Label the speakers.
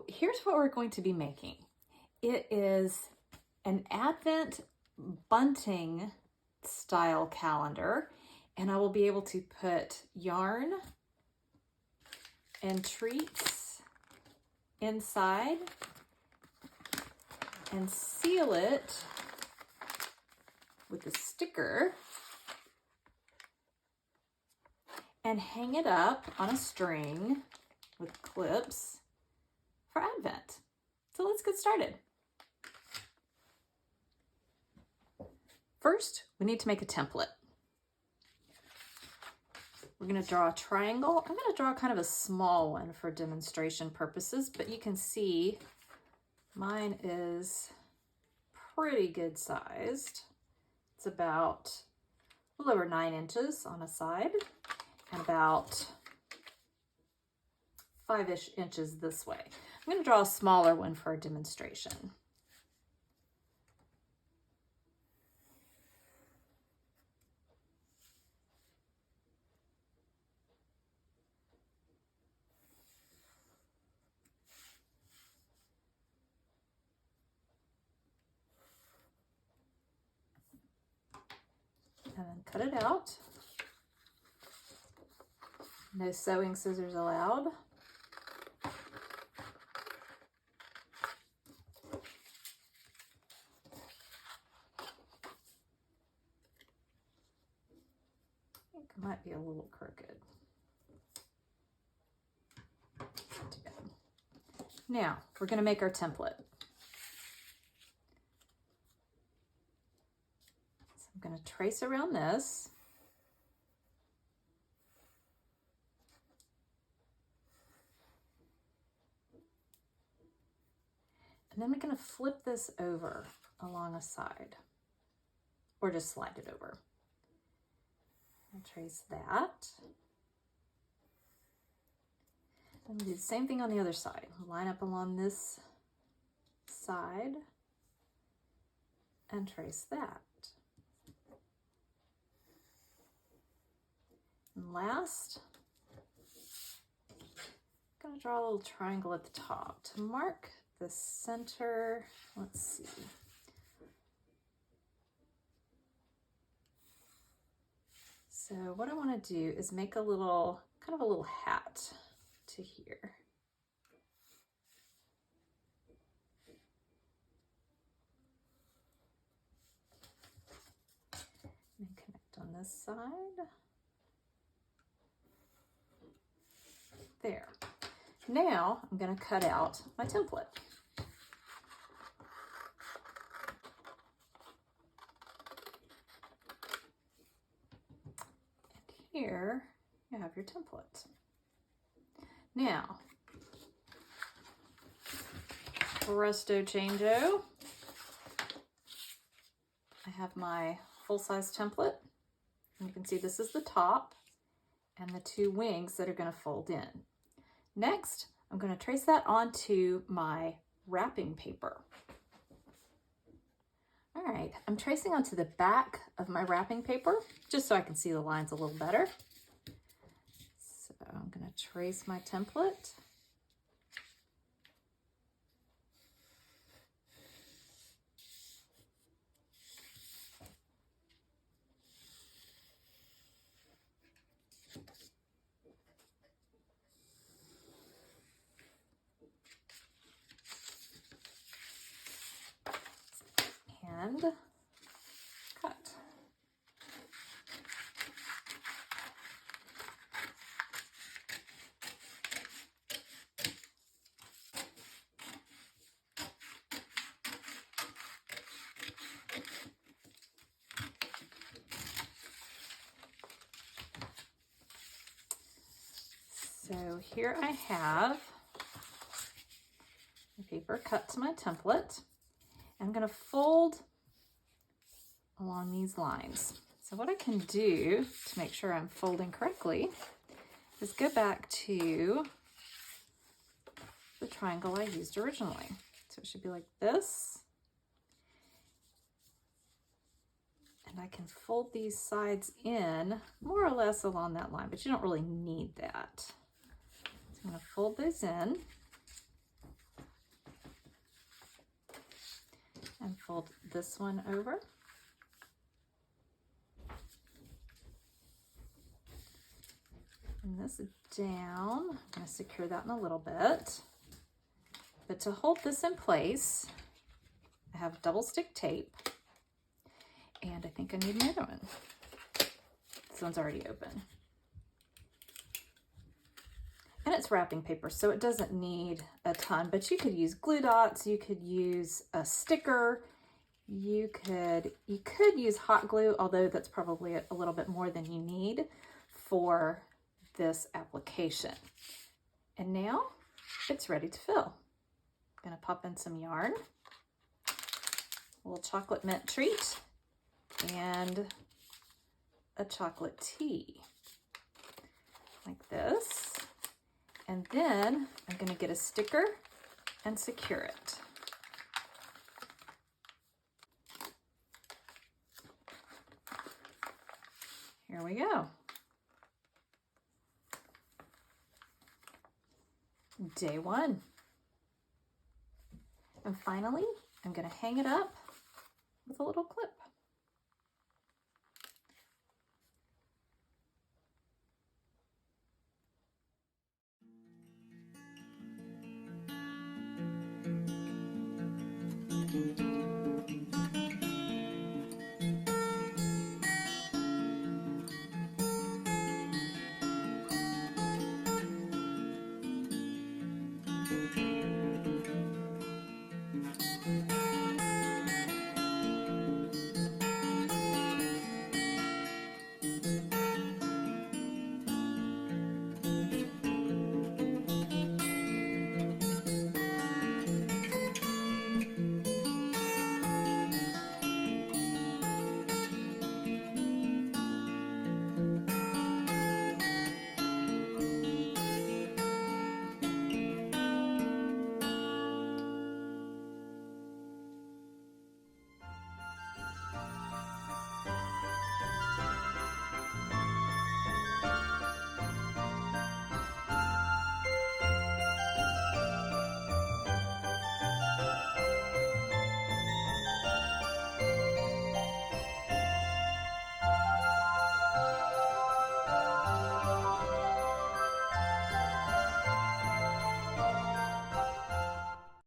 Speaker 1: here's what we're going to be making. It is an Advent bunting style calendar, and I will be able to put yarn and treats inside and seal it with a sticker and hang it up on a string with clips for Advent. So let's get started. First, we need to make a template. We're going to draw a triangle. I'm going to draw kind of a small one for demonstration purposes, but you can see mine is pretty good sized. It's about a little over 9 inches on a side and about 5-ish inches this way. I'm going to draw a smaller one for a demonstration. And then cut it out. No sewing scissors allowed. I think it might be a little crooked. Not too bad. Now, we're going to make our template. I'm going to trace around this. And then we're going to flip this over along a side, or just slide it over. I'll trace that. And do the same thing on the other side. Line up along this side and trace that. And last, I'm going to draw a little triangle at the top to mark the center. Let's see. So what I want to do is make a little, kind of a little hat to here. And connect on this side. There. Now I'm going to cut out my template. And here you have your template. Now, presto changeo. I have my full-size template. And you can see this is the top and the 2 wings that are going to fold in. Next, I'm going to trace that onto my wrapping paper. All right, I'm tracing onto the back of my wrapping paper, just so I can see the lines a little better. So I'm going to trace my template. And cut. So here I have the paper cut to my template. I'm going to fold along these lines. So what I can do to make sure I'm folding correctly is go back to the triangle I used originally. So it should be like this. And I can fold these sides in more or less along that line, but you don't really need that. So I'm going to fold those in. and fold this one over. And this down. I'm going to secure that in a little bit. But to hold this in place, I have double stick tape. And I think I need another one. This one's already open. And it's wrapping paper, so it doesn't need a ton, but you could use glue dots, you could use a sticker, you could use hot glue, although that's probably a little bit more than you need for this application. And now it's ready to fill. I'm gonna pop in some yarn, a little chocolate mint treat, and a chocolate tea, like this. And then I'm going to get a sticker and secure it. Here we go. Day one. And finally, I'm going to hang it up with a little clip.